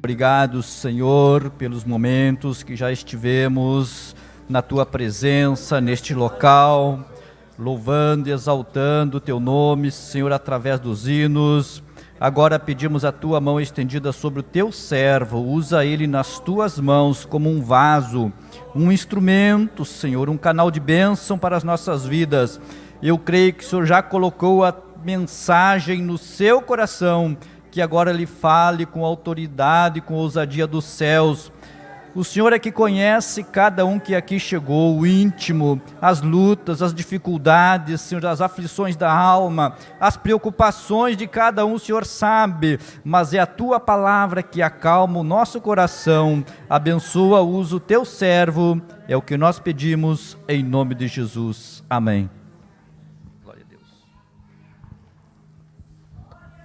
Obrigado, Senhor, pelos momentos que já estivemos na Tua presença, neste local, louvando e exaltando o Teu nome, Senhor, através dos hinos. Agora pedimos a Tua mão estendida sobre o Teu servo, usa ele nas Tuas mãos como um vaso, um instrumento, Senhor, um canal de bênção para as nossas vidas. Eu creio que o Senhor já colocou a mensagem no seu coração, que agora lhe fale com autoridade, com ousadia dos céus. O Senhor é que conhece cada um que aqui chegou, o íntimo, as lutas, as dificuldades, Senhor, as aflições da alma, as preocupações de cada um, o Senhor sabe, mas é a Tua palavra que acalma o nosso coração. Abençoa, usa o Teu servo, é o que nós pedimos em nome de Jesus. Amém.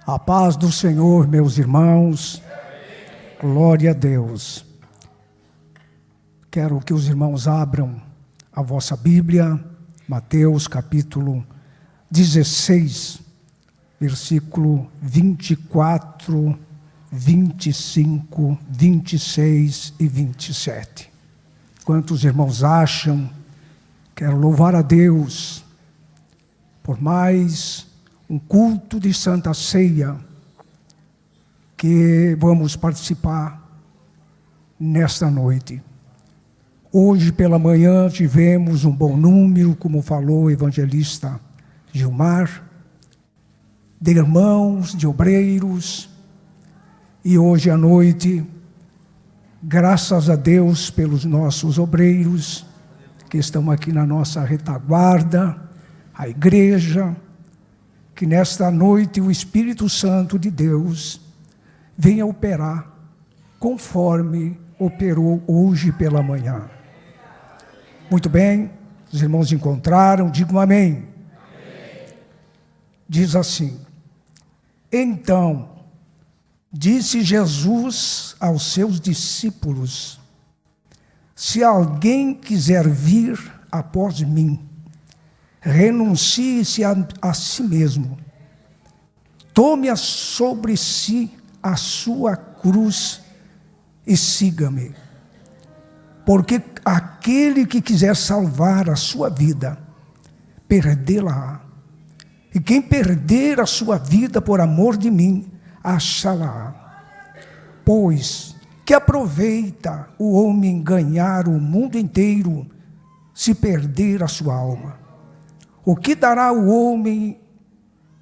A paz do Senhor, meus irmãos, glória a Deus. Quero que os irmãos abram a vossa Bíblia, Mateus capítulo 16, versículo 24, 25, 26 e 27. Quantos irmãos acham? Quero louvar a Deus por mais um culto de Santa Ceia que vamos participar nesta noite. Hoje pela manhã tivemos um bom número, como falou o evangelista Gilmar, de irmãos, de obreiros, e hoje à noite, graças a Deus pelos nossos obreiros, que estão aqui na nossa retaguarda, a igreja, que nesta noite o Espírito Santo de Deus venha operar conforme operou hoje pela manhã. Muito bem, os irmãos encontraram, digam amém. Diz assim: então, disse Jesus aos seus discípulos: se alguém quiser vir após mim, renuncie-se a si mesmo, tome sobre si a sua cruz e siga-me. Porque aquele que quiser salvar a sua vida, perdê-la-á. E quem perder a sua vida por amor de mim, achá-la-á. Pois que aproveita o homem ganhar o mundo inteiro, se perder a sua alma? O que dará o homem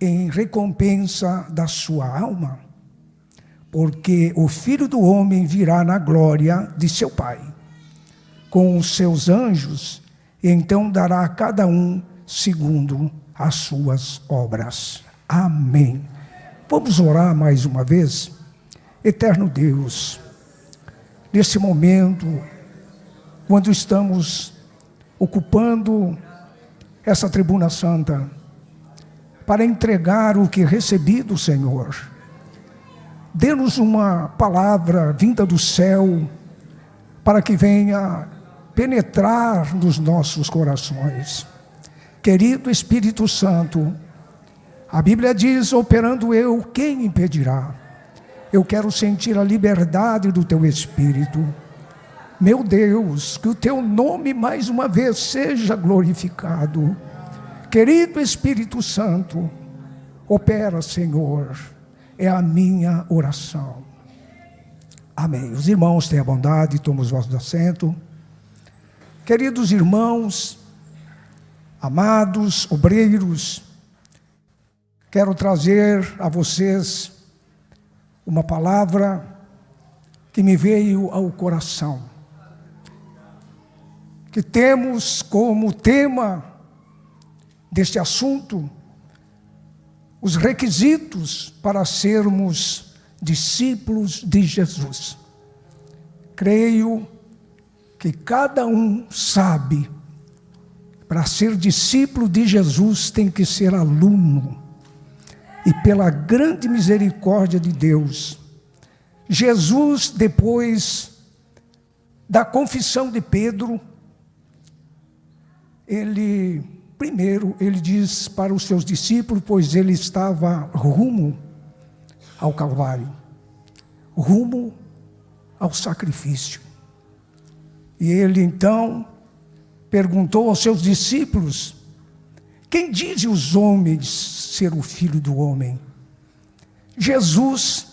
em recompensa da sua alma? Porque o Filho do Homem virá na glória de seu Pai, com os seus anjos, e então dará a cada um segundo as suas obras. Amém. Vamos orar mais uma vez. Eterno Deus, nesse momento, quando estamos ocupando essa tribuna santa, para entregar o que recebi do Senhor, dê-nos uma palavra vinda do céu, para que venha penetrar nos nossos corações. Querido Espírito Santo, a Bíblia diz: operando eu, quem impedirá? Eu quero sentir a liberdade do Teu Espírito. Meu Deus, que o Teu nome mais uma vez seja glorificado. Querido Espírito Santo, opera, Senhor, é a minha oração. Amém. Os irmãos tenham a bondade, tomem os vossos assentos. Queridos irmãos, amados obreiros, quero trazer a vocês uma palavra que me veio ao coração, que temos como tema deste assunto os requisitos para sermos discípulos de Jesus. Creio que cada um sabe, para ser discípulo de Jesus tem que ser aluno. E pela grande misericórdia de Deus, Jesus, depois da confissão de Pedro, ele diz para os seus discípulos, pois ele estava rumo ao Calvário, rumo ao sacrifício. E ele então perguntou aos seus discípulos: quem dizem os homens ser o Filho do Homem? Jesus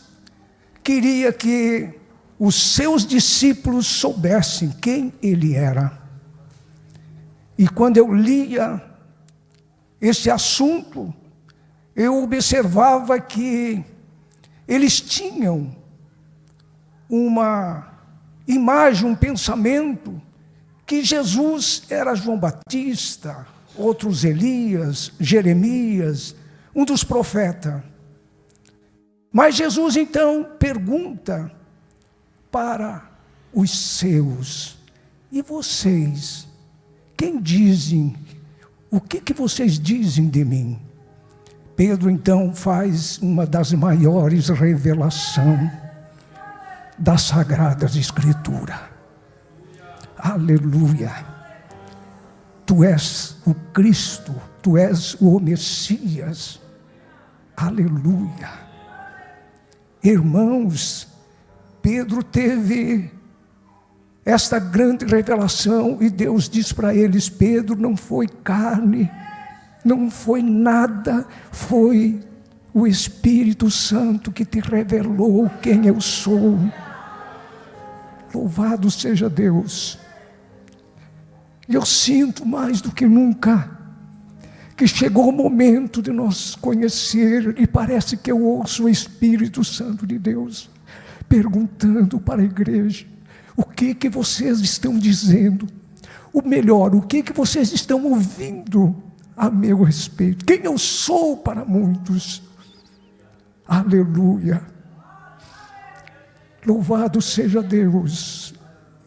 queria que os seus discípulos soubessem quem ele era. E quando eu lia esse assunto, eu observava que eles tinham uma imagem, um pensamento, que Jesus era João Batista, outros Elias, Jeremias, um dos profetas. Mas Jesus então pergunta para os seus: e vocês, quem dizem, o que vocês dizem de mim? Pedro então faz uma das maiores revelações das Sagradas Escrituras. Aleluia! Tu és o Cristo, tu és o Messias. Aleluia! Irmãos, Pedro teve esta grande revelação e Deus diz para eles: Pedro, não foi carne, não foi nada, foi o Espírito Santo que te revelou quem eu sou. Louvado seja Deus. Eu sinto mais do que nunca que chegou o momento de nós conhecer, e parece que eu ouço o Espírito Santo de Deus perguntando para a igreja: o que vocês estão dizendo? O melhor, o que vocês estão ouvindo a meu respeito? Quem eu sou para muitos? Aleluia! Louvado seja Deus.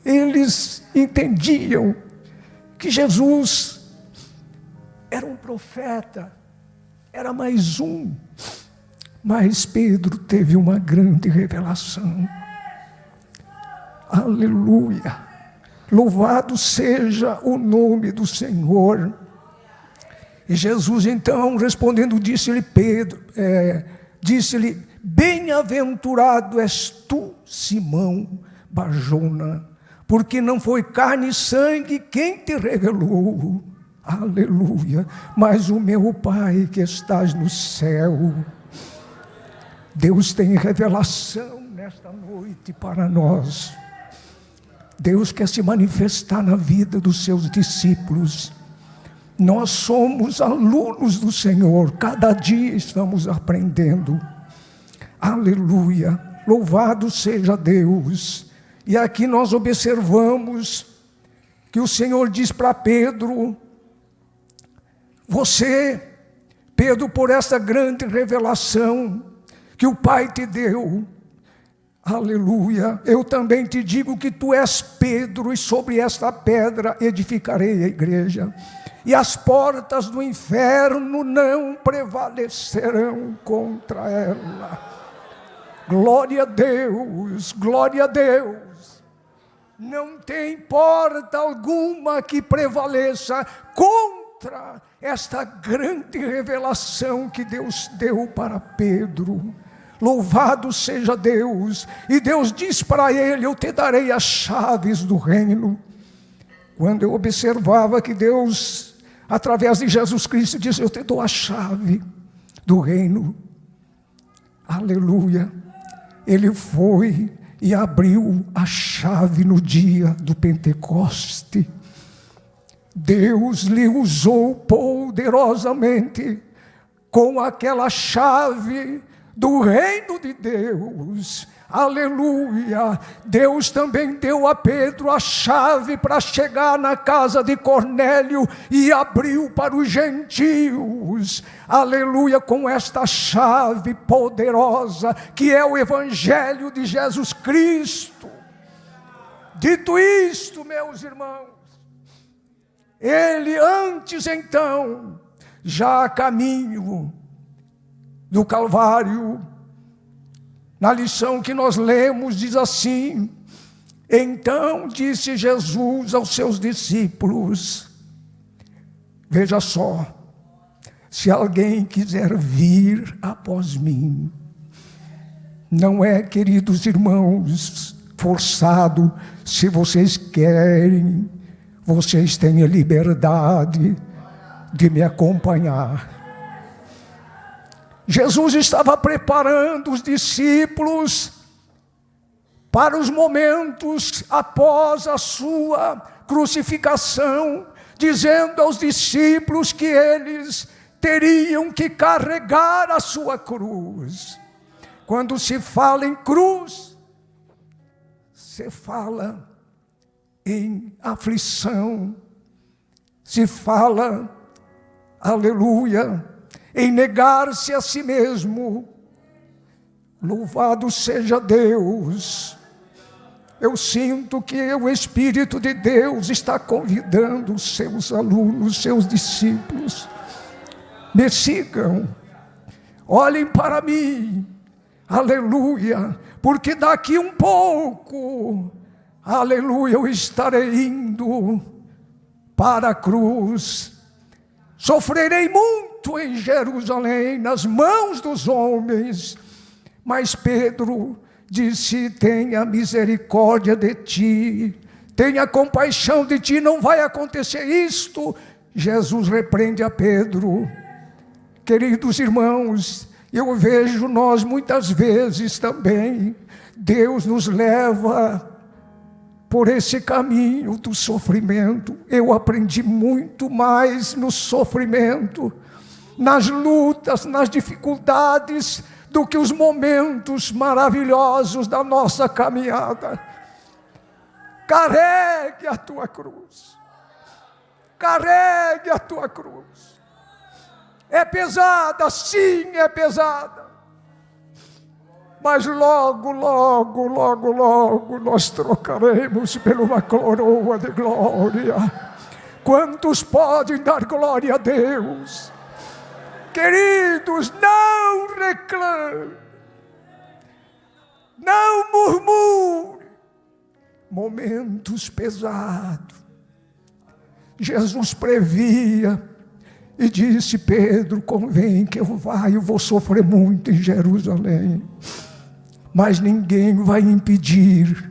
Eles entendiam que Jesus era um profeta, era mais um. Mas Pedro teve uma grande revelação. Aleluia! Louvado seja o nome do Senhor. E Jesus então, respondendo, disse-lhe Pedro, disse-lhe: bem-aventurado és tu, Simão Barjona, porque não foi carne e sangue quem te revelou, aleluia, mas o meu Pai que estás no céu. Deus tem revelação nesta noite para nós. Deus quer se manifestar na vida dos seus discípulos. Nós somos alunos do Senhor, cada dia estamos aprendendo. Aleluia, louvado seja Deus. E aqui nós observamos que o Senhor diz para Pedro: você, Pedro, por essa grande revelação que o Pai te deu, aleluia, eu também te digo que tu és Pedro, e sobre esta pedra edificarei a igreja, e as portas do inferno não prevalecerão contra ela. Glória a Deus, glória a Deus. Não tem porta alguma que prevaleça contra esta grande revelação que Deus deu para Pedro. Louvado seja Deus. E Deus diz para ele: eu te darei as chaves do reino. Quando eu observava que Deus, através de Jesus Cristo, diz: eu te dou a chave do reino. Aleluia. Ele foi e abriu a chave no dia do Pentecoste. Deus lhe usou poderosamente com aquela chave do reino de Deus. Aleluia! Deus também deu a Pedro a chave para chegar na casa de Cornélio e abriu para os gentios. Aleluia! Com esta chave poderosa que é o Evangelho de Jesus Cristo. Dito isto, meus irmãos, ele antes então, já a caminho do Calvário, na lição que nós lemos, diz assim: então disse Jesus aos seus discípulos, veja só, se alguém quiser vir após mim, não é, queridos irmãos, forçado. Se vocês querem, vocês têm a liberdade de me acompanhar. Jesus estava preparando os discípulos para os momentos após a sua crucificação, dizendo aos discípulos que eles teriam que carregar a sua cruz. Quando se fala em cruz, se fala em aflição, se fala, aleluia, em negar-se a si mesmo. Louvado seja Deus. Eu sinto que o Espírito de Deus está convidando os seus alunos, os seus discípulos. Me sigam, olhem para mim, aleluia, porque daqui um pouco, aleluia, eu estarei indo para a cruz. Sofrerei muito em Jerusalém, nas mãos dos homens. Mas Pedro disse: tenha misericórdia de ti, tenha compaixão de ti, não vai acontecer isto. Jesus repreende a Pedro. Queridos irmãos, eu vejo nós muitas vezes também, Deus nos leva por esse caminho do sofrimento. Eu aprendi muito mais no sofrimento, nas lutas, nas dificuldades, do que os momentos maravilhosos da nossa caminhada. Carregue a tua cruz. Carregue a tua cruz. É pesada, sim, é pesada. Mas logo, logo, logo, logo nós trocaremos por uma coroa de glória. Quantos podem dar glória a Deus? Queridos, não reclame, não murmure. Momentos pesados. Jesus previa e disse: Pedro, convém que eu vou sofrer muito em Jerusalém, mas ninguém vai impedir.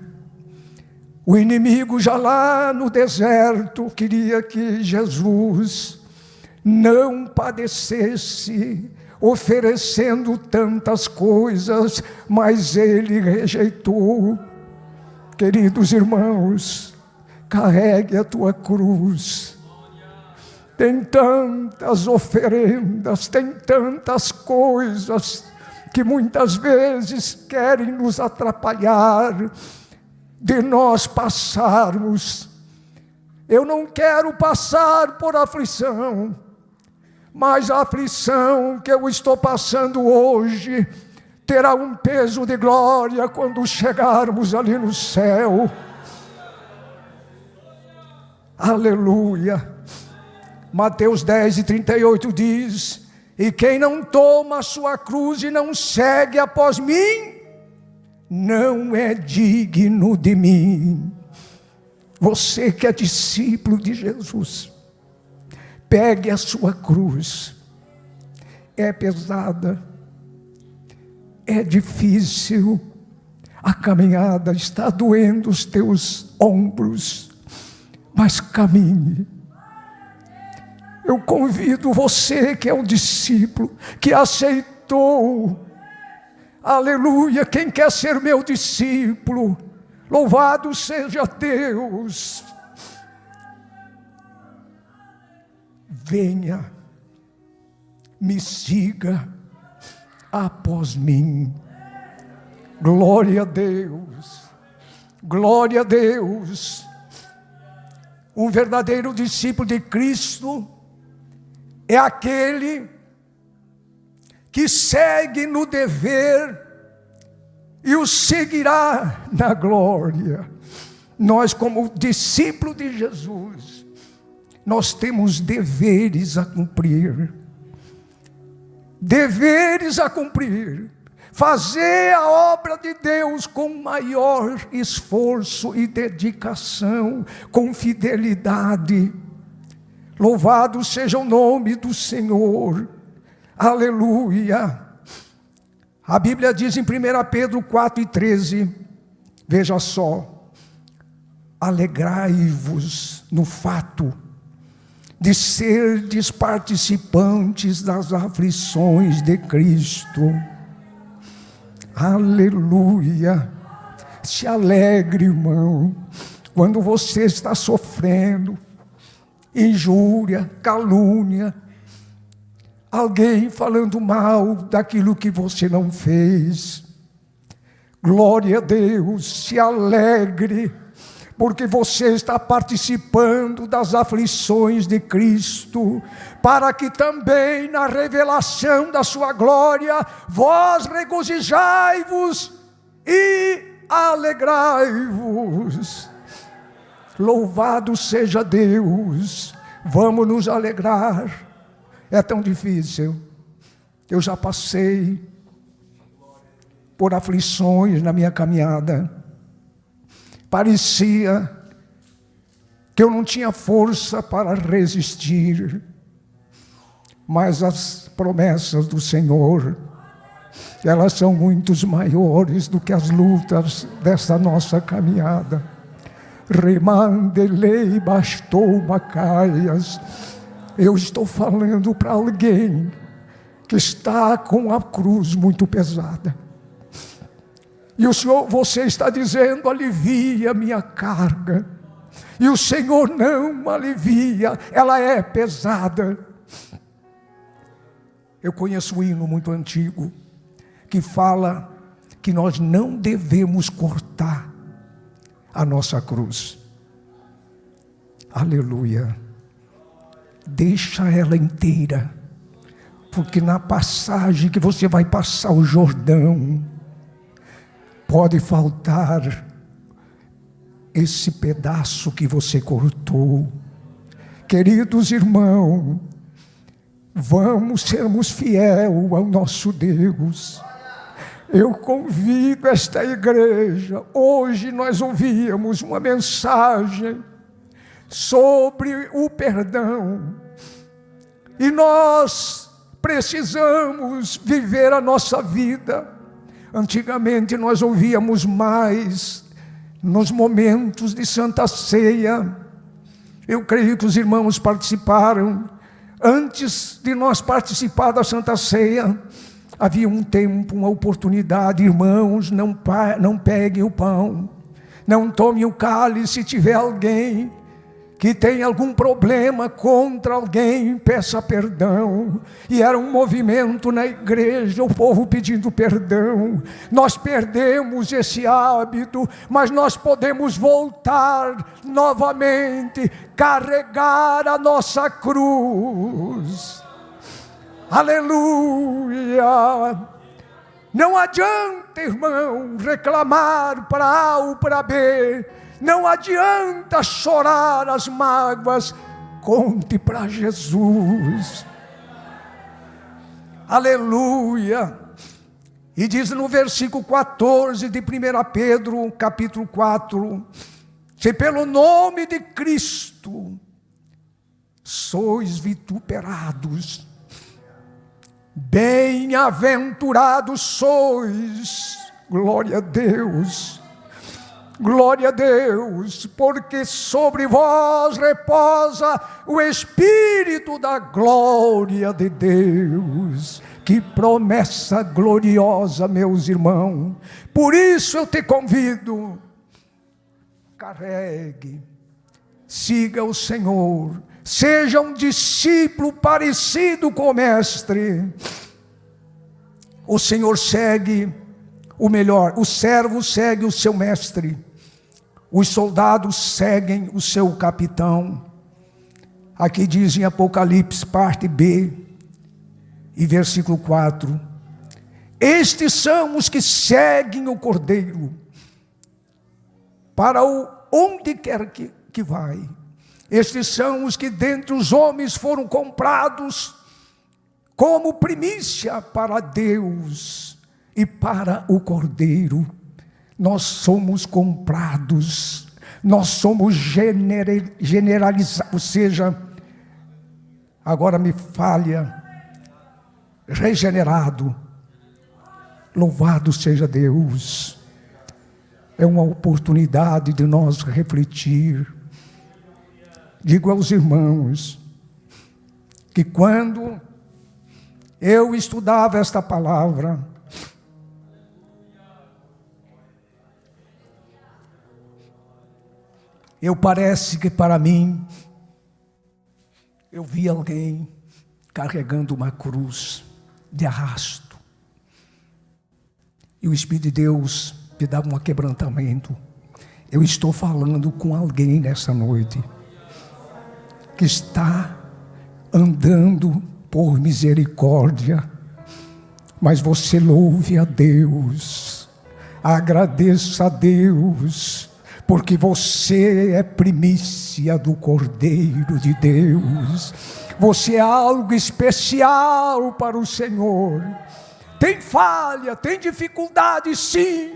O inimigo já lá no deserto queria que Jesus não padecesse, oferecendo tantas coisas, mas ele rejeitou. Queridos irmãos, carregue a tua cruz. Tem tantas oferendas, tem tantas coisas que muitas vezes querem nos atrapalhar de nós passarmos. Eu não quero passar por aflição, mas a aflição que eu estou passando hoje terá um peso de glória quando chegarmos ali no céu. Aleluia. Mateus 10:38 diz: e quem não toma a sua cruz e não segue após mim, não é digno de mim. Você que é discípulo de Jesus, pegue a sua cruz. É pesada, é difícil, a caminhada está doendo os teus ombros, mas caminhe. Eu convido você que é um discípulo, que aceitou, aleluia, quem quer ser meu discípulo, louvado seja Deus. Venha, me siga após mim. Glória a Deus, glória a Deus. Um verdadeiro discípulo de Cristo é aquele que segue no dever e o seguirá na glória. Nós, como discípulo de Jesus, nós temos deveres a cumprir. Deveres a cumprir. Fazer a obra de Deus com maior esforço e dedicação, com fidelidade. Louvado seja o nome do Senhor. Aleluia. A Bíblia diz em 1 Pedro 4:13: Veja só, alegrai-vos no fato de serdes participantes das aflições de Cristo. Aleluia! Se alegre, irmão, quando você está sofrendo injúria, calúnia, alguém falando mal daquilo que você não fez. Glória a Deus, se alegre, porque você está participando das aflições de Cristo, para que também na revelação da sua glória, vós regozijai-vos e alegrai-vos. Louvado seja Deus. Vamos nos alegrar. É tão difícil. Eu já passei por aflições na minha caminhada. Parecia que eu não tinha força para resistir, mas as promessas do Senhor, elas são muito maiores do que as lutas dessa nossa caminhada. Remandelei bastou bacaias. Eu estou falando para alguém que está com a cruz muito pesada. E o Senhor, você está dizendo, alivia minha carga. E o Senhor não alivia, ela é pesada. Eu conheço um hino muito antigo, que fala que nós não devemos cortar a nossa cruz. Aleluia. Deixa ela inteira, porque na passagem que você vai passar o Jordão, pode faltar esse pedaço que você cortou. Queridos irmãos, vamos sermos fiéis ao nosso Deus. Eu convido esta igreja. Hoje nós ouvíamos uma mensagem sobre o perdão. E nós precisamos viver a nossa vida. Antigamente nós ouvíamos mais nos momentos de Santa Ceia. Eu creio que os irmãos participaram. Antes de nós participar da Santa Ceia, havia um tempo, uma oportunidade. Irmãos, não peguem o pão, não tomem o cálice. Se tiver alguém que tem algum problema contra alguém, peça perdão. E era um movimento na igreja, o povo pedindo perdão. Nós perdemos esse hábito, mas nós podemos voltar novamente, carregar a nossa cruz. Aleluia! Não adianta, irmão, reclamar para A ou para B. Não adianta chorar as mágoas. Conte para Jesus. Aleluia! E diz no versículo 14 de 1 Pedro, capítulo 4: se pelo nome de Cristo sois vituperados, bem-aventurados sois. Glória a Deus. Glória a Deus, porque sobre vós reposa o Espírito da glória de Deus. Que promessa gloriosa, meus irmãos. Por isso eu te convido, carregue, siga o Senhor, seja um discípulo parecido com o Mestre. O Senhor segue, o servo segue o seu mestre. Os soldados seguem o seu capitão. Aqui diz em Apocalipse, parte B, e versículo 4: estes são os que seguem o Cordeiro, para onde quer que vai. Estes são os que dentre os homens foram comprados como primícia para Deus e para o Cordeiro. Nós somos comprados, nós somos generalizados, ou seja, agora me falha, regenerado. Louvado seja Deus. é uma oportunidade de nós refletir. Digo aos irmãos que quando eu estudava esta palavra, parece que para mim, eu vi alguém carregando uma cruz de arrasto. E o Espírito de Deus me dava um quebrantamento. Eu estou falando com alguém nessa noite que está andando por misericórdia, mas você louve a Deus, agradeça a Deus, porque você é primícia do Cordeiro de Deus. Você é algo especial para o Senhor. Tem falha, tem dificuldade, sim,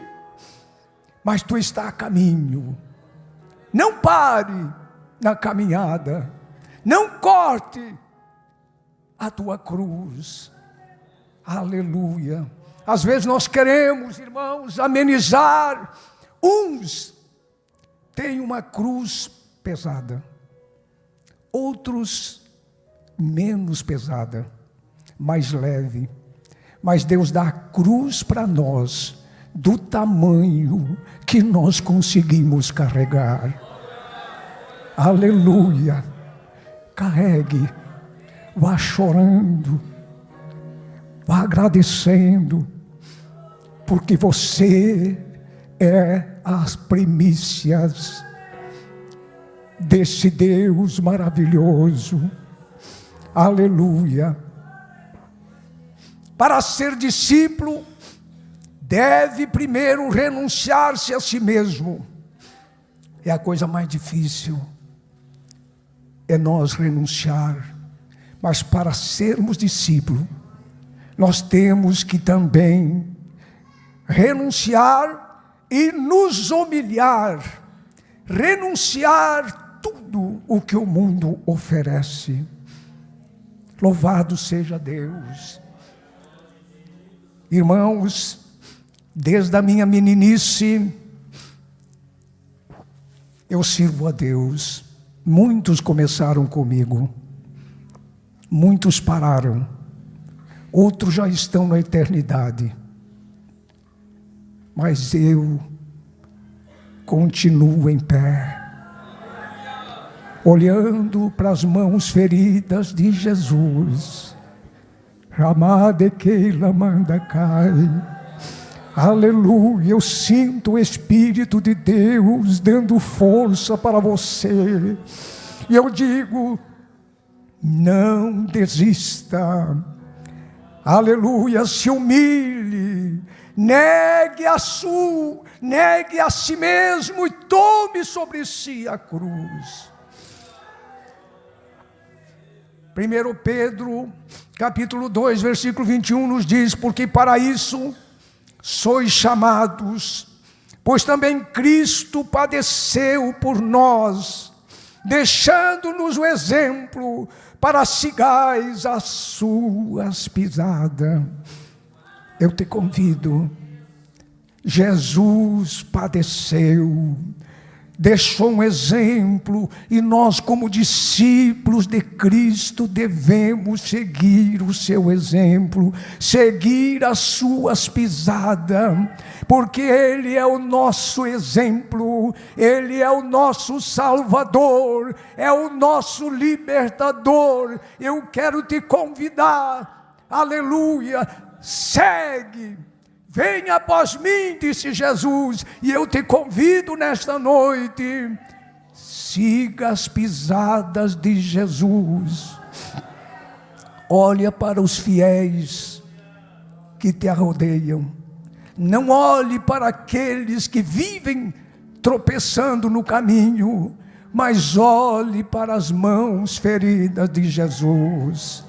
mas tu está a caminho. Não pare na caminhada, não corte a tua cruz. Aleluia. Às vezes nós queremos, irmãos, amenizar. Uns têm uma cruz pesada, outros menos pesada, mais leve. Mas Deus dá a cruz para nós do tamanho que nós conseguimos carregar. Aleluia. Carregue, vá chorando, vá agradecendo, porque você é as primícias desse Deus maravilhoso. Aleluia. Para ser discípulo, deve primeiro renunciar-se a si mesmo. É a coisa mais difícil, é nós renunciar. Mas para sermos discípulos, nós temos que também renunciar e nos humilhar, renunciar tudo o que o mundo oferece. Louvado seja Deus. Irmãos, desde a minha meninice, eu sirvo a Deus. Muitos começaram comigo, muitos pararam, outros já estão na eternidade, mas eu continuo em pé, olhando para as mãos feridas de Jesus. Ramade Keila Mandacai. Aleluia, eu sinto o Espírito de Deus dando força para você. E eu digo, não desista. Aleluia, se humilhe, negue a si mesmo e tome sobre si a cruz. 1 Pedro, capítulo 2, versículo 21 nos diz, porque para isso sois chamados, pois também Cristo padeceu por nós, deixando-nos o exemplo para sigais as suas pisadas. Eu te convido, Jesus padeceu, deixou um exemplo, e nós como discípulos de Cristo devemos seguir o seu exemplo, seguir as suas pisadas, porque Ele é o nosso exemplo, Ele é o nosso Salvador, é o nosso libertador. Eu quero te convidar, aleluia, segue. Venha após mim, disse Jesus, e eu te convido nesta noite, siga as pisadas de Jesus. Olha para os fiéis que te rodeiam, não olhe para aqueles que vivem tropeçando no caminho, mas olhe para as mãos feridas de Jesus.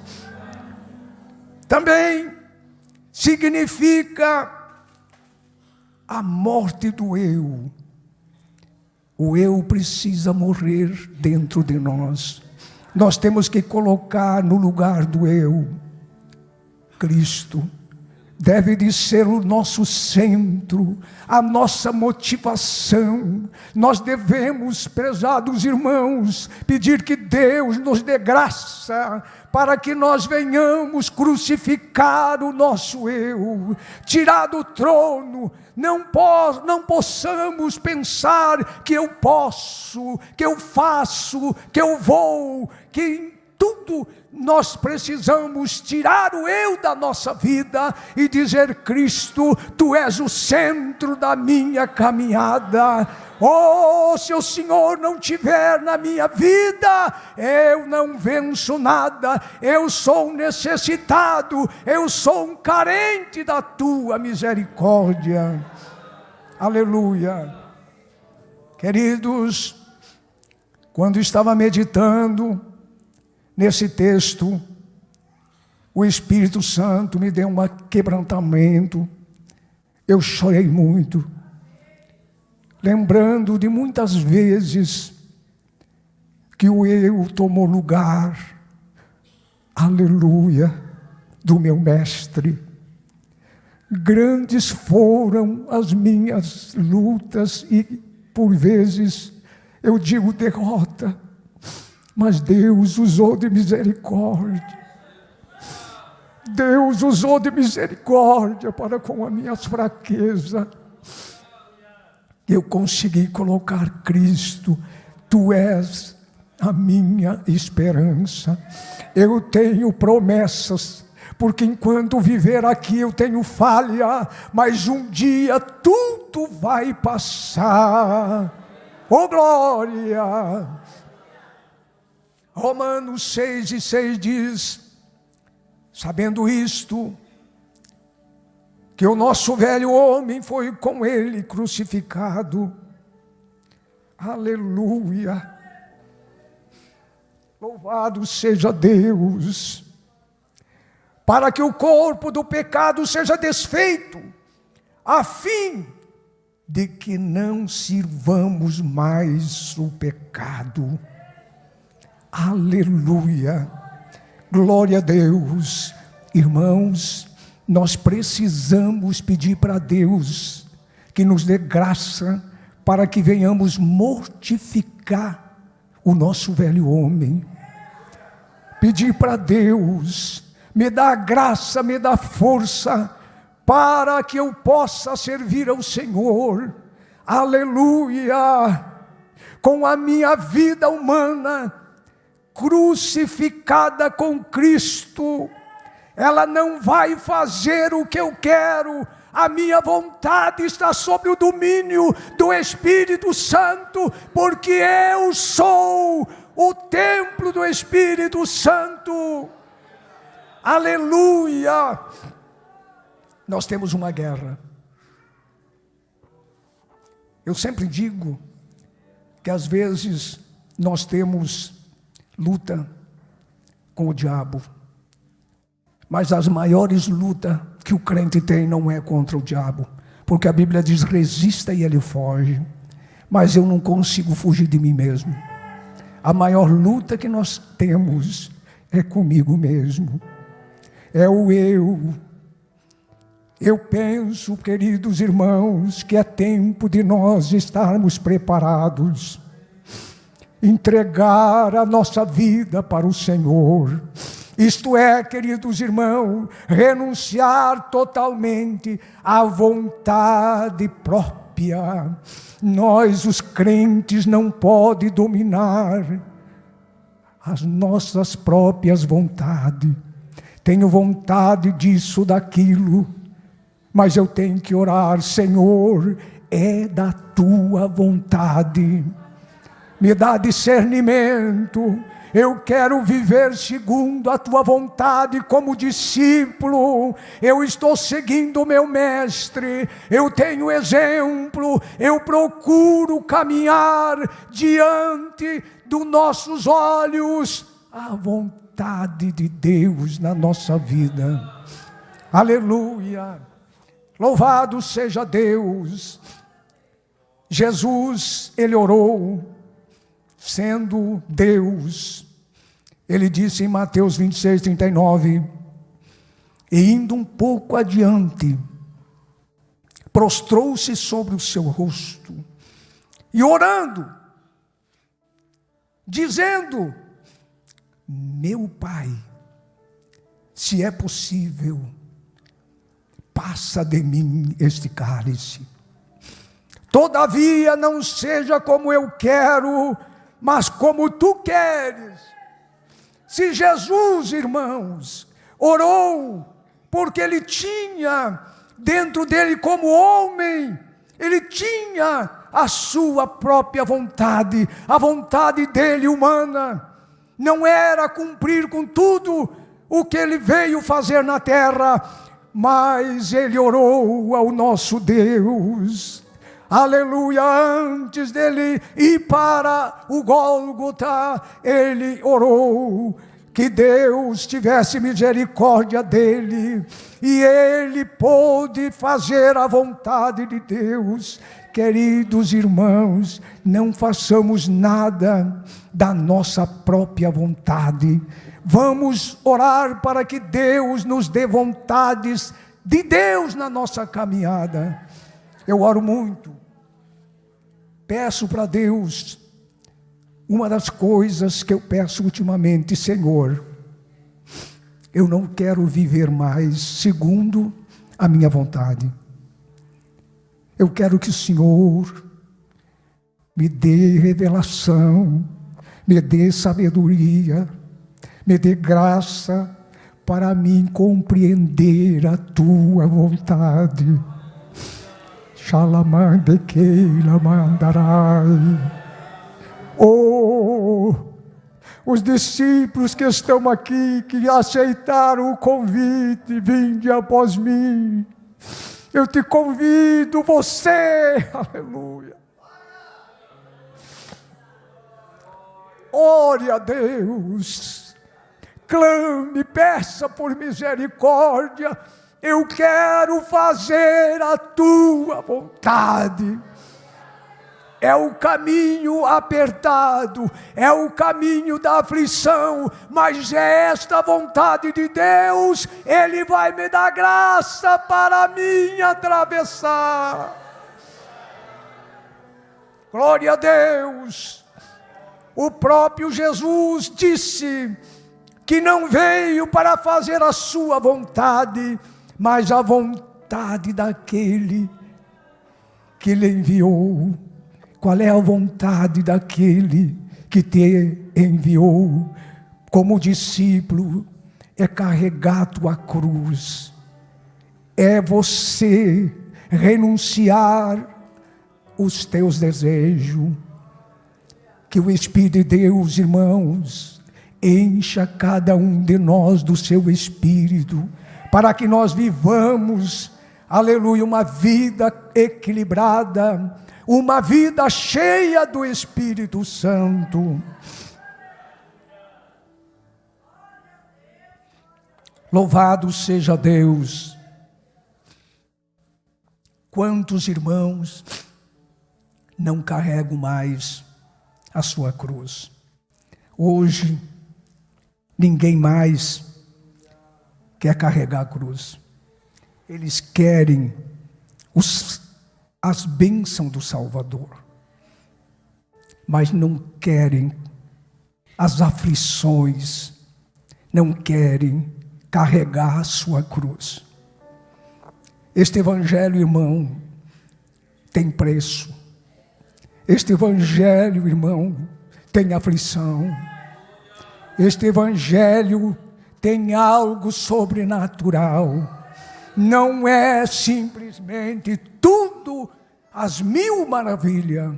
Também significa a morte do eu. O eu precisa morrer dentro de nós. Nós temos que colocar no lugar do eu Cristo. deve de ser o nosso centro, a nossa motivação. Nós devemos, prezados irmãos, pedir que Deus nos dê graça para que nós venhamos crucificar o nosso eu, tirar do trono. Não possamos pensar que eu posso, que eu faço, que eu vou, que em tudo nós precisamos tirar o eu da nossa vida e dizer: Cristo, Tu és o centro da minha caminhada. Oh, se o Senhor não estiver na minha vida, eu não venço nada. Eu sou um necessitado, eu sou um carente da Tua misericórdia. Aleluia. Queridos, quando estava meditando nesse texto, o Espírito Santo me deu um quebrantamento. Eu chorei muito, lembrando de muitas vezes que o eu tomou lugar, aleluia, do meu mestre. Grandes foram as minhas lutas e, por vezes, eu digo derrota, mas Deus usou de misericórdia. Deus usou de misericórdia para com as minhas fraquezas. Eu consegui colocar Cristo. Tu és a minha esperança. Eu tenho promessas, porque enquanto viver aqui eu tenho falha, mas um dia tudo vai passar. Oh glória! Romanos 6:6 diz: sabendo isto, que o nosso velho homem foi com ele crucificado. Aleluia! Louvado seja Deus! Para que o corpo do pecado seja desfeito, a fim de que não sirvamos mais o pecado. Aleluia! Glória a Deus! Irmãos, nós precisamos pedir para Deus que nos dê graça para que venhamos mortificar o nosso velho homem. Pedir para Deus: me dá graça, me dá força para que eu possa servir ao Senhor. Aleluia! Com a minha vida humana crucificada com Cristo, ela não vai fazer o que eu quero. A minha vontade está sob o domínio do Espírito Santo, porque eu sou o templo do Espírito Santo. Aleluia! Nós temos uma guerra. Eu sempre digo que às vezes nós temos luta com o diabo, mas as maiores lutas que o crente tem não é contra o diabo, porque a Bíblia diz: resista e ele foge. Mas eu não consigo fugir de mim mesmo. A maior luta que nós temos é comigo mesmo, é o eu. Eu penso, queridos irmãos, que é tempo de nós estarmos preparados, entregar a nossa vida para o Senhor. Isto é, queridos irmãos, renunciar totalmente à vontade própria. Nós, os crentes, não podemos dominar as nossas próprias vontades. Tenho vontade disso, daquilo, mas eu tenho que orar: Senhor, é da Tua vontade. Me dá discernimento. Eu quero viver segundo a Tua vontade como discípulo. Eu estou seguindo o meu mestre. Eu tenho exemplo. Eu procuro caminhar diante dos nossos olhos a vontade de Deus na nossa vida. Aleluia! Louvado seja Deus! Jesus, Ele orou, sendo Deus. Ele disse em Mateus 26:39: E indo um pouco adiante, prostrou-se sobre o seu rosto, e orando, dizendo: meu Pai, se é possível, passa de mim este cálice. Todavia não seja como eu quero, mas como tu queres. Se Jesus, irmãos, orou, porque ele tinha dentro dele como homem, ele tinha a sua própria vontade, a vontade dele humana, não era cumprir com tudo o que ele veio fazer na terra, mas ele orou ao nosso Deus, aleluia, antes dele ir para o Gólgota, ele orou que Deus tivesse misericórdia dele, e ele pôde fazer a vontade de Deus. Queridos irmãos, não façamos nada da nossa própria vontade. Vamos orar para que Deus nos dê vontades de Deus na nossa caminhada. Eu oro muito, peço para Deus, uma das coisas que eu peço ultimamente: Senhor, eu não quero viver mais segundo a minha vontade. Eu quero que o Senhor me dê revelação, me dê sabedoria, me dê graça para mim compreender a tua vontade. Xalamandequeila mandarai. Oh, os discípulos que estão aqui, que aceitaram o convite, vinde após mim. Eu te convido, você, aleluia. Ore a Deus, clame, peça por misericórdia. Eu quero fazer a tua vontade. É o caminho apertado, é o caminho da aflição, mas é esta vontade de Deus, Ele vai me dar graça para mim atravessar. Glória a Deus. O próprio Jesus disse que não veio para fazer a sua vontade, mas a vontade daquele que Ele enviou. Qual é a vontade daquele que te enviou como discípulo? É carregar tua cruz, é você renunciar os teus desejos. Que o Espírito de Deus, irmãos, encha cada um de nós do seu Espírito, para que nós vivamos, aleluia, uma vida equilibrada, uma vida cheia do Espírito Santo. Louvado seja Deus. Quantos irmãos não carregam mais a sua cruz? Hoje, ninguém mais quer carregar a cruz. Eles querem as bênçãos do Salvador, mas não querem as aflições, não querem carregar a sua cruz. Este evangelho, irmão, tem preço. Este evangelho, irmão, tem aflição. Este evangelho tem algo sobrenatural. Não é simplesmente tudo as mil maravilhas.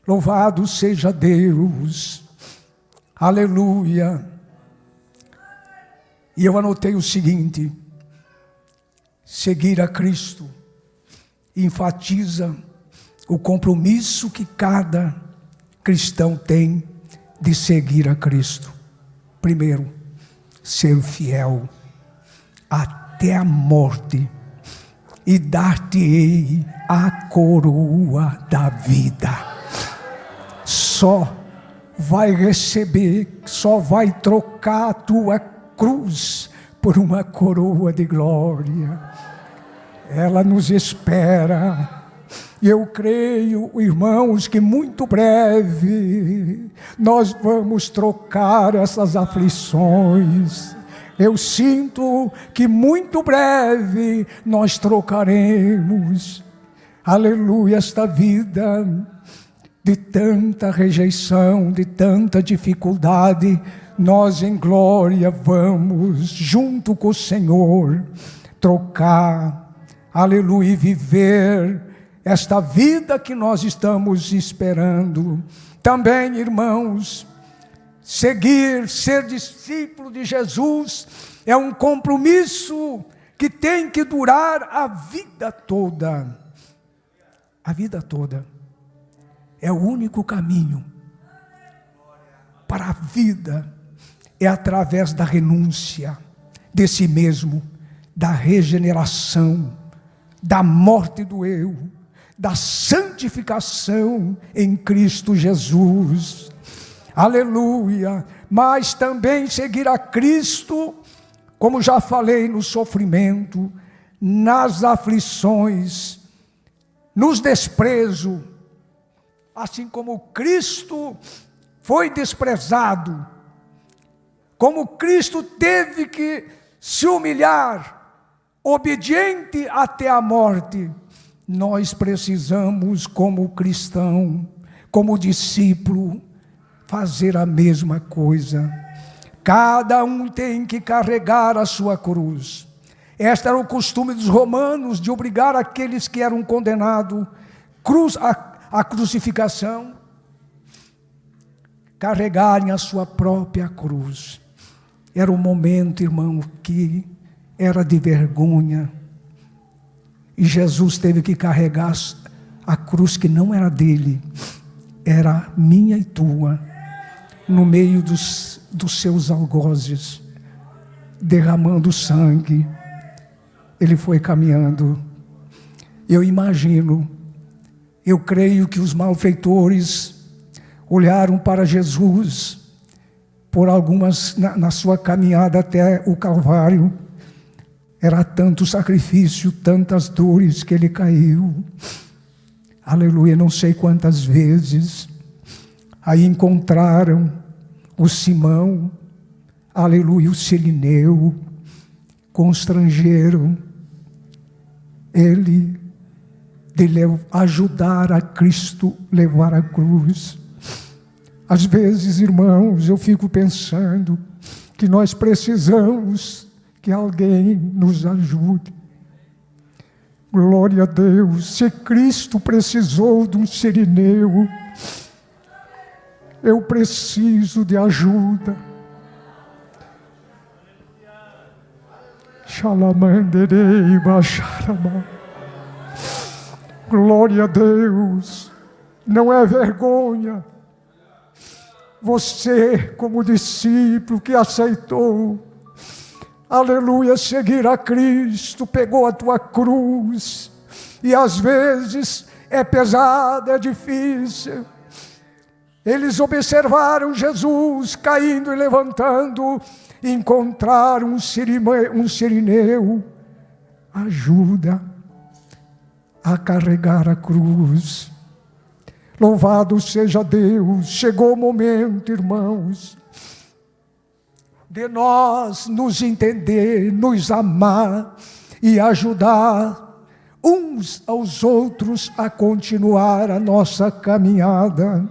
Louvado seja Deus. Aleluia. E eu anotei o seguinte: seguir a Cristo enfatiza o compromisso que cada cristão tem de seguir a Cristo. Primeiro, ser fiel até a morte, e dar-te-ei a coroa da vida. Só vai receber, só vai trocar a tua cruz por uma coroa de glória. Ela nos espera. E eu creio, irmãos, que muito breve nós vamos trocar essas aflições. Eu sinto que muito breve nós trocaremos, aleluia, esta vida de tanta rejeição, de tanta dificuldade. Nós em glória vamos, junto com o Senhor, trocar, aleluia, e viver esta vida que nós estamos esperando. Também, irmãos, seguir, ser discípulo de Jesus é um compromisso que tem que durar a vida toda. A vida toda. É o único caminho para a vida, é através da renúncia de si mesmo, da regeneração, da morte do eu, da santificação em Cristo Jesus. Aleluia. Mas também seguir a Cristo, como já falei, no sofrimento, nas aflições, nos desprezos, assim como Cristo foi desprezado, como Cristo teve que se humilhar, obediente até a morte. Nós precisamos, como cristão, como discípulo, fazer a mesma coisa. Cada um tem que carregar a sua cruz. Este era o costume dos romanos, de obrigar aqueles que eram condenados à crucificação, carregarem a sua própria cruz. Era um momento, irmão, que era de vergonha. E Jesus teve que carregar a cruz que não era dele, era minha e tua, no meio dos seus algozes, derramando sangue. Ele foi caminhando. Eu imagino, eu creio que os malfeitores olharam para Jesus por algumas, na sua caminhada até o Calvário. Era tanto sacrifício, tantas dores que ele caiu. Aleluia, não sei quantas vezes. Aí encontraram o Simão, aleluia, o Cirineu, constrangeram ele de ajudar a Cristo levar a cruz. Às vezes, irmãos, eu fico pensando que nós precisamos que alguém nos ajude. Glória a Deus. Se Cristo precisou de um Cirineu, eu preciso de ajuda. Xalamanderei bacharama. Glória a Deus. Não é vergonha você, como discípulo que aceitou, aleluia, seguir a Cristo, pegou a tua cruz, e às vezes é pesado, é difícil. Eles observaram Jesus caindo e levantando, encontraram um Cirineu, ajuda a carregar a cruz. Louvado seja Deus. Chegou o momento, irmãos, de nós nos entender, nos amar e ajudar uns aos outros a continuar a nossa caminhada.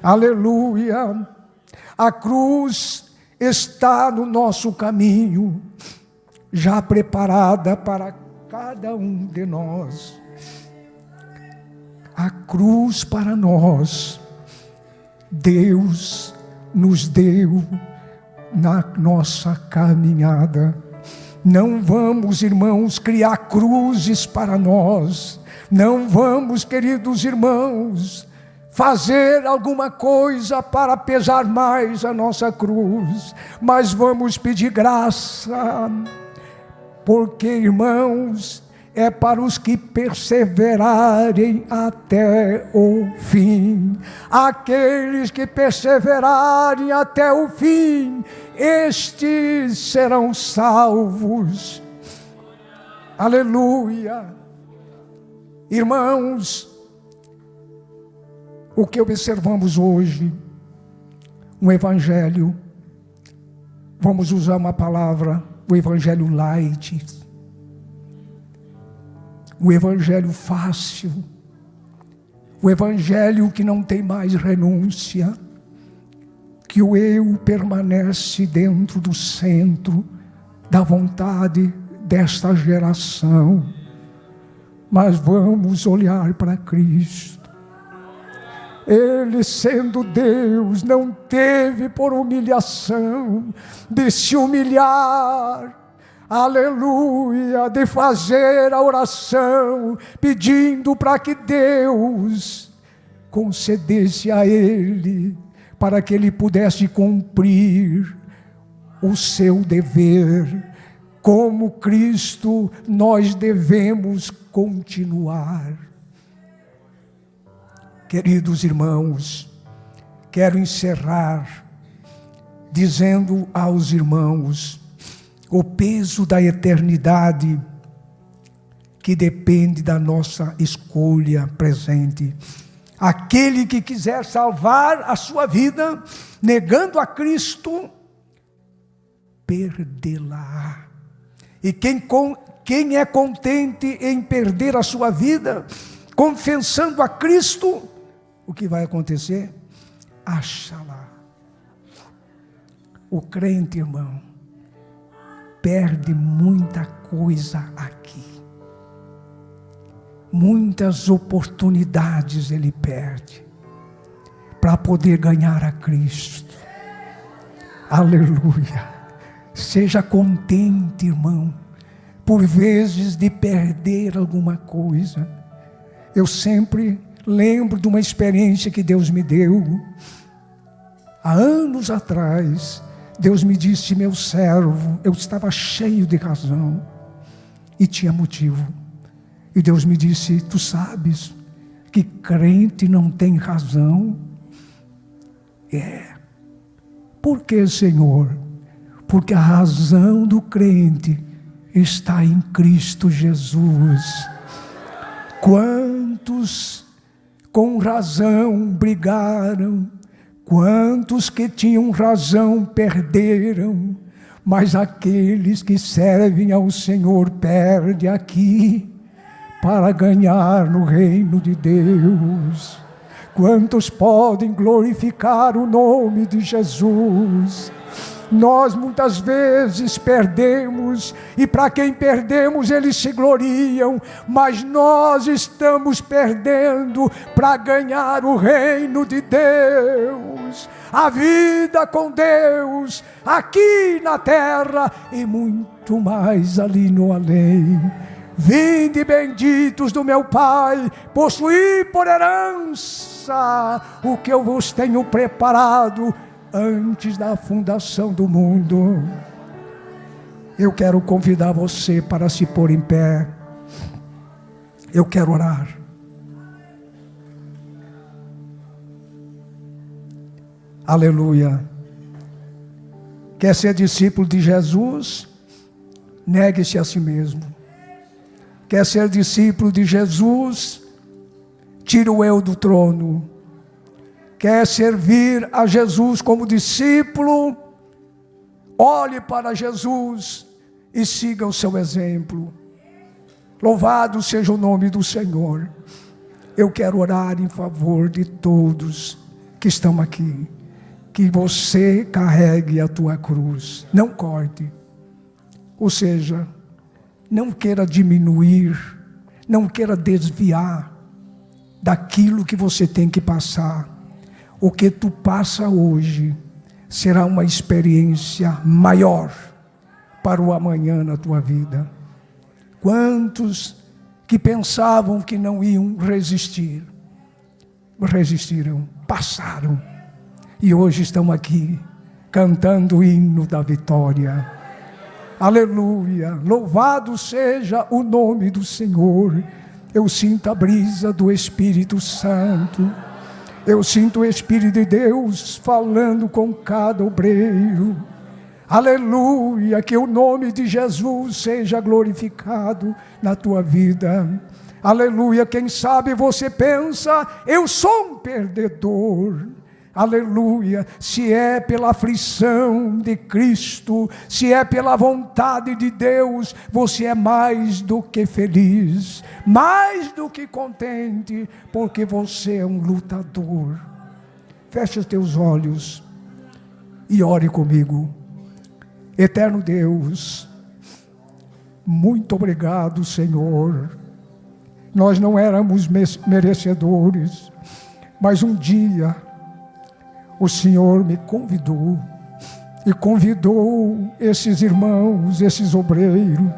Aleluia! A cruz está no nosso caminho, já preparada para cada um de nós. A cruz para nós, Deus nos deu na nossa caminhada. Não vamos, irmãos, criar cruzes para nós. Não vamos, queridos irmãos, fazer alguma coisa para pesar mais a nossa cruz. Mas vamos pedir graça, porque, irmãos, é para os que perseverarem até o fim. Aqueles que perseverarem até o fim, estes serão salvos. Aleluia. Irmãos, o que observamos hoje, um evangelho, vamos usar uma palavra, o evangelho light, o evangelho fácil, o evangelho que não tem mais renúncia, que o eu permanece dentro do centro da vontade desta geração. Mas vamos olhar para Cristo. Ele, sendo Deus, não teve por humilhação de se humilhar, aleluia, de fazer a oração, pedindo para que Deus concedesse a ele, para que ele pudesse cumprir o seu dever. Como Cristo, nós devemos continuar. Queridos irmãos, quero encerrar dizendo aos irmãos o peso da eternidade que depende da nossa escolha presente. Aquele que quiser salvar a sua vida, negando a Cristo, perdê-la. E quem é contente em perder a sua vida, confessando a Cristo, o que vai acontecer? Acha-la. O crente, irmão, perde muita coisa aqui. Muitas oportunidades ele perde para poder ganhar a Cristo. Aleluia. Seja contente, irmão, por vezes de perder alguma coisa. Eu sempre lembro de uma experiência que Deus me deu. Há anos atrás, Deus me disse: meu servo, eu estava cheio de razão e tinha motivo. E Deus me disse: tu sabes que crente não tem razão? Por que, Senhor? Porque a razão do crente está em Cristo Jesus. Quantos com razão brigaram, quantos que tinham razão perderam, mas aqueles que servem ao Senhor perdem aqui para ganhar no reino de Deus. Quantos podem glorificar o nome de Jesus? Nós muitas vezes perdemos, e para quem perdemos eles se gloriam, mas nós estamos perdendo para ganhar o reino de Deus, a vida com Deus, aqui na terra e muito mais ali no além. Vinde benditos do meu Pai, possuí por herança o que eu vos tenho preparado antes da fundação do mundo. Eu quero convidar você para se pôr em pé. Eu quero orar. Aleluia. Quer ser discípulo de Jesus? Negue-se a si mesmo. Quer ser discípulo de Jesus? Tira o eu do trono. Quer servir a Jesus como discípulo? Olhe para Jesus e siga o seu exemplo. Louvado seja o nome do Senhor. Eu quero orar em favor de todos que estão aqui. Que você carregue a tua cruz. Não corte. Ou seja, não queira diminuir, não queira desviar daquilo que você tem que passar. O que tu passa hoje será uma experiência maior para o amanhã na tua vida. Quantos que pensavam que não iam resistir, resistiram, passaram, e hoje estão aqui cantando o hino da vitória. Aleluia, louvado seja o nome do Senhor. Eu sinto a brisa do Espírito Santo. Eu sinto o Espírito de Deus falando com cada obreiro. Aleluia, que o nome de Jesus seja glorificado na tua vida. Aleluia, quem sabe você pensa, eu sou um perdedor. Aleluia, se é pela aflição de Cristo, se é pela vontade de Deus, você é mais do que feliz, mais do que contente, porque você é um lutador. Feche os teus olhos e ore comigo. Eterno Deus, muito obrigado, Senhor. Nós não éramos merecedores, mas um dia o Senhor me convidou, e convidou esses irmãos, esses obreiros.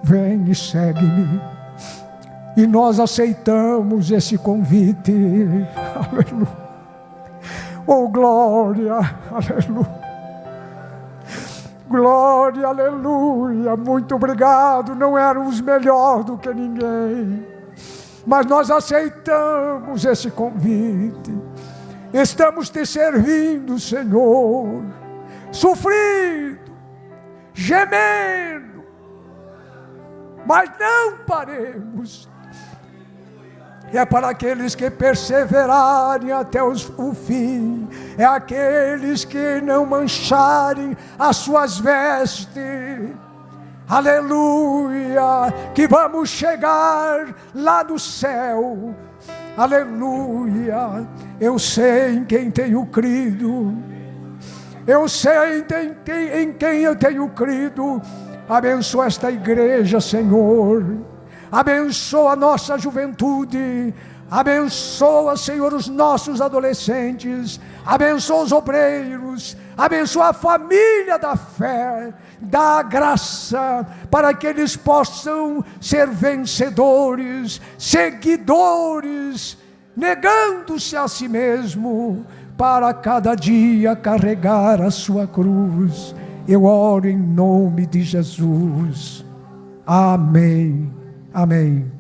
Vem e segue-me. E nós aceitamos esse convite. Aleluia. Oh, glória, aleluia. Glória, aleluia. Muito obrigado. Não éramos melhor do que ninguém, mas nós aceitamos esse convite. Estamos te servindo, Senhor, sofrendo, gemendo, mas não paremos. É para aqueles que perseverarem até o fim, é aqueles que não mancharem as suas vestes. Aleluia, que vamos chegar lá no céu. Aleluia, eu sei em quem tenho crido, eu sei em quem eu tenho crido. Abençoa esta igreja, Senhor, abençoa a nossa juventude, abençoa, Senhor, os nossos adolescentes, abençoa os obreiros, abençoa a família da fé, dá graça para que eles possam ser vencedores, seguidores, negando-se a si mesmo, para cada dia carregar a sua cruz. Eu oro em nome de Jesus. Amém. Amém.